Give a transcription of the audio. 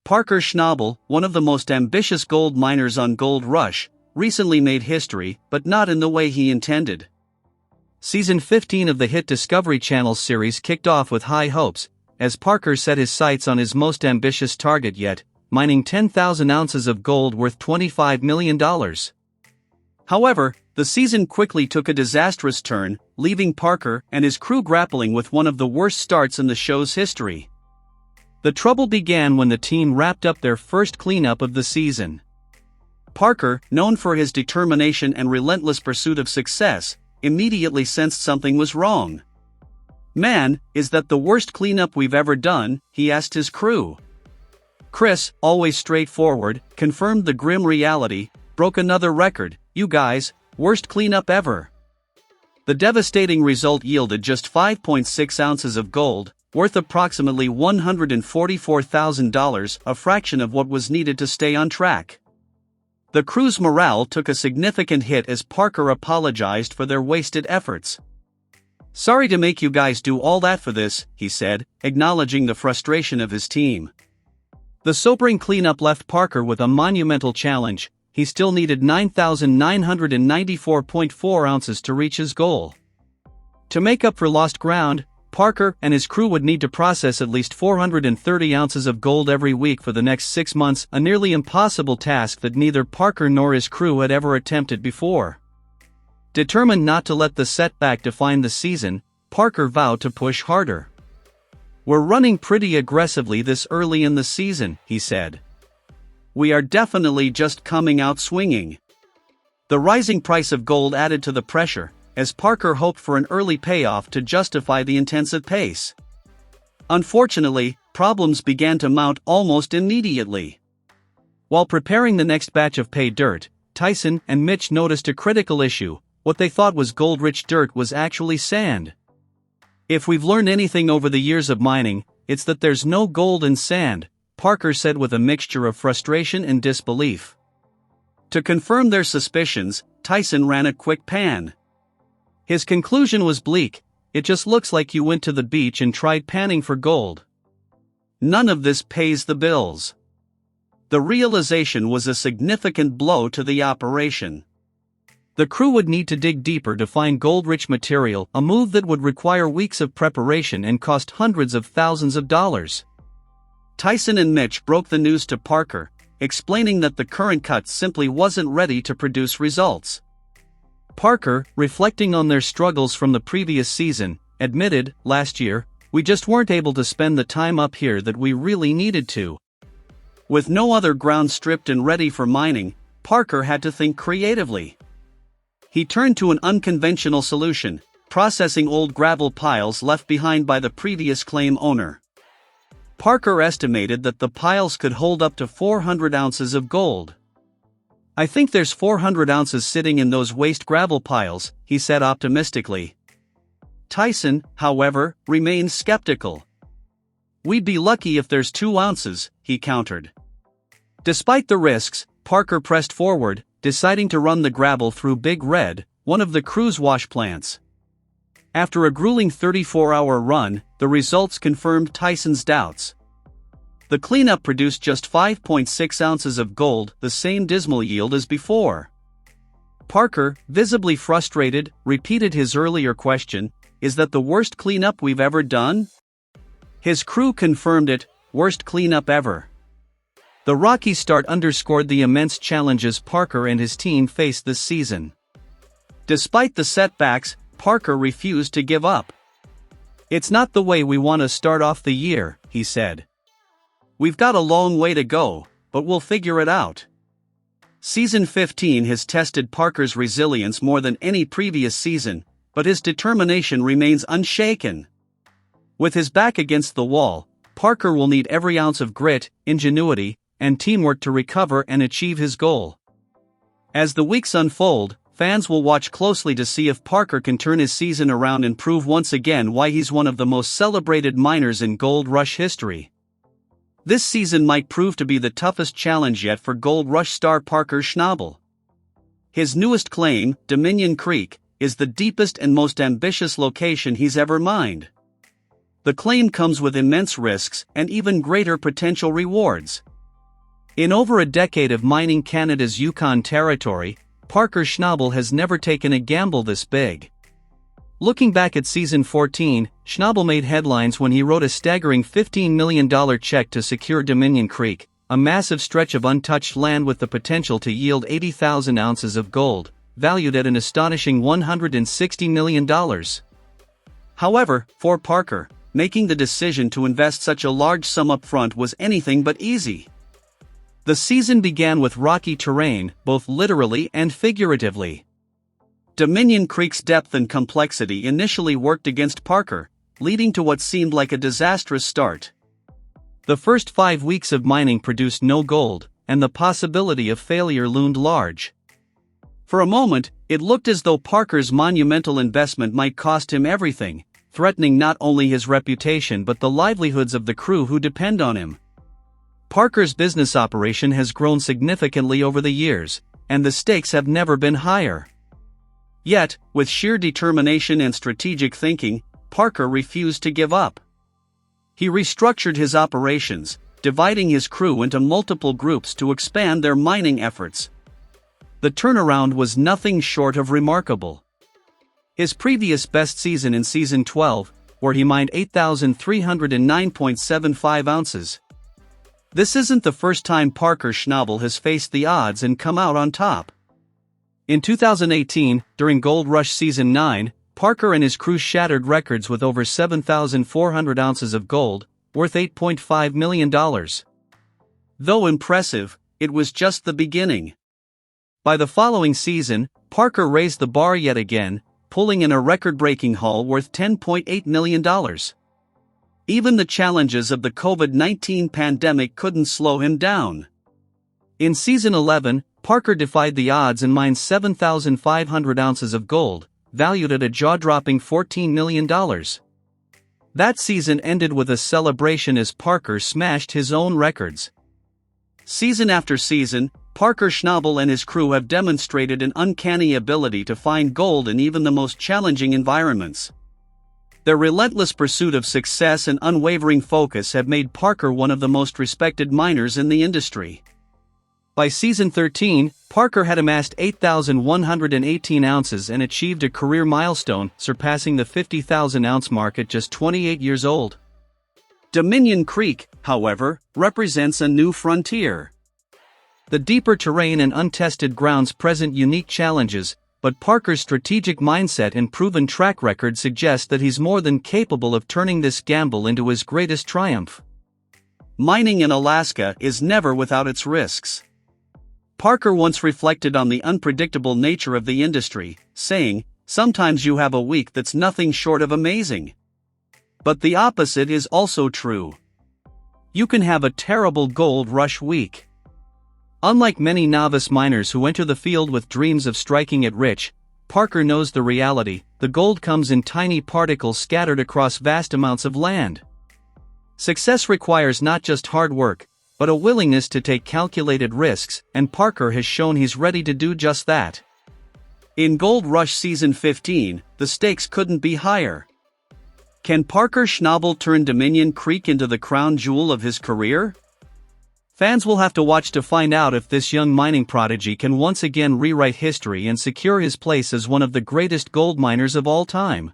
Parker Schnabel, one of the most ambitious gold miners on Gold Rush, recently made history, but not in the way he intended. Season 15 of the hit Discovery Channel series kicked off with high hopes, as Parker set his sights on his most ambitious target yet, mining 10,000 ounces of gold worth $25 million. However, the season quickly took a disastrous turn, leaving Parker and his crew grappling with one of the worst starts in the show's history. The trouble began when the team wrapped up their first cleanup of the season. Parker, known for his determination and relentless pursuit of success, immediately sensed something was wrong. "Man, is that the worst cleanup we've ever done?" he asked his crew. Chris, always straightforward, confirmed the grim reality. "Broke another record, you guys, worst cleanup ever." The devastating result yielded just 5.6 ounces of gold, worth approximately $144,000, a fraction of what was needed to stay on track. The crew's morale took a significant hit as Parker apologized for their wasted efforts. "Sorry to make you guys do all that for this," he said, acknowledging the frustration of his team. The sobering cleanup left Parker with a monumental challenge. He still needed 9,994.4 ounces to reach his goal. To make up for lost ground, Parker and his crew would need to process at least 430 ounces of gold every week for the next 6 months, a nearly impossible task that neither Parker nor his crew had ever attempted before. Determined not to let the setback define the season, Parker vowed to push harder. "We're running pretty aggressively this early in the season," he said. "We are definitely just coming out swinging." The rising price of gold added to the pressure, as Parker hoped for an early payoff to justify the intensive pace. Unfortunately, problems began to mount almost immediately. While preparing the next batch of pay dirt, Tyson and Mitch noticed a critical issue. What they thought was gold-rich dirt was actually sand. "If we've learned anything over the years of mining, it's that there's no gold in sand," Parker said with a mixture of frustration and disbelief. To confirm their suspicions, Tyson ran a quick pan. His conclusion was bleak. "It just looks like you went to the beach and tried panning for gold. None of this pays the bills." The realization was a significant blow to the operation. The crew would need to dig deeper to find gold-rich material, a move that would require weeks of preparation and cost hundreds of thousands of dollars. Tyson and Mitch broke the news to Parker, explaining that the current cut simply wasn't ready to produce results. Parker, reflecting on their struggles from the previous season, admitted, "Last year, we just weren't able to spend the time up here that we really needed to." With no other ground stripped and ready for mining, Parker had to think creatively. He turned to an unconventional solution: processing old gravel piles left behind by the previous claim owner. Parker estimated that the piles could hold up to 400 ounces of gold. "I think there's 400 ounces sitting in those waste gravel piles," he said optimistically. Tyson, however, remained skeptical. "We'd be lucky if there's 2 ounces, he countered. Despite the risks, Parker pressed forward, deciding to run the gravel through Big Red, one of the crew's wash plants. After a grueling 34-hour run, the results confirmed Tyson's doubts. The cleanup produced just 5.6 ounces of gold, the same dismal yield as before. Parker, visibly frustrated, repeated his earlier question: "Is that the worst cleanup we've ever done?" His crew confirmed it: "Worst cleanup ever." The rocky start underscored the immense challenges Parker and his team faced this season. Despite the setbacks, Parker refused to give up. "It's not the way we want to start off the year," he said. "We've got a long way to go, but we'll figure it out." Season 15 has tested Parker's resilience more than any previous season, but his determination remains unshaken. With his back against the wall, Parker will need every ounce of grit, ingenuity, and teamwork to recover and achieve his goal. As the weeks unfold, fans will watch closely to see if Parker can turn his season around and prove once again why he's one of the most celebrated miners in Gold Rush history. This season might prove to be the toughest challenge yet for Gold Rush star Parker Schnabel. His newest claim, Dominion Creek, is the deepest and most ambitious location he's ever mined. The claim comes with immense risks and even greater potential rewards. In over a decade of mining Canada's Yukon Territory, Parker Schnabel has never taken a gamble this big. Looking back at season 14, Schnabel made headlines when he wrote a staggering $15 million check to secure Dominion Creek, a massive stretch of untouched land with the potential to yield 80,000 ounces of gold, valued at an astonishing $160 million. However, for Parker, making the decision to invest such a large sum up front was anything but easy. The season began with rocky terrain, both literally and figuratively. Dominion Creek's depth and complexity initially worked against Parker, leading to what seemed like a disastrous start. The first 5 weeks of mining produced no gold, and the possibility of failure loomed large. For a moment, it looked as though Parker's monumental investment might cost him everything, threatening not only his reputation but the livelihoods of the crew who depend on him. Parker's business operation has grown significantly over the years, and the stakes have never been higher. Yet, with sheer determination and strategic thinking, Parker refused to give up. He restructured his operations, dividing his crew into multiple groups to expand their mining efforts. The turnaround was nothing short of remarkable. His previous best season in season 12, where he mined 8,309.75 ounces. This isn't the first time Parker Schnabel has faced the odds and come out on top. In 2018, during Gold Rush Season 9, Parker and his crew shattered records with over 7,400 ounces of gold, worth $8.5 million. Though impressive, it was just the beginning. By the following season, Parker raised the bar yet again, pulling in a record-breaking haul worth $10.8 million. Even the challenges of the COVID-19 pandemic couldn't slow him down. In Season 11, Parker defied the odds and mined 7,500 ounces of gold, valued at a jaw-dropping $14 million. That season ended with a celebration as Parker smashed his own records. Season after season, Parker Schnabel and his crew have demonstrated an uncanny ability to find gold in even the most challenging environments. Their relentless pursuit of success and unwavering focus have made Parker one of the most respected miners in the industry. By season 13, Parker had amassed 8,118 ounces and achieved a career milestone, surpassing the 50,000-ounce mark at just 28 years old. Dominion Creek, however, represents a new frontier. The deeper terrain and untested grounds present unique challenges, but Parker's strategic mindset and proven track record suggest that he's more than capable of turning this gamble into his greatest triumph. Mining in Alaska is never without its risks. Parker once reflected on the unpredictable nature of the industry, saying, "Sometimes you have a week that's nothing short of amazing. But the opposite is also true. You can have a terrible gold rush week." Unlike many novice miners who enter the field with dreams of striking it rich, Parker knows the reality: the gold comes in tiny particles scattered across vast amounts of land. Success requires not just hard work, but a willingness to take calculated risks, and Parker has shown he's ready to do just that. In Gold Rush Season 15, the stakes couldn't be higher. Can Parker Schnabel turn Dominion Creek into the crown jewel of his career? Fans will have to watch to find out if this young mining prodigy can once again rewrite history and secure his place as one of the greatest gold miners of all time.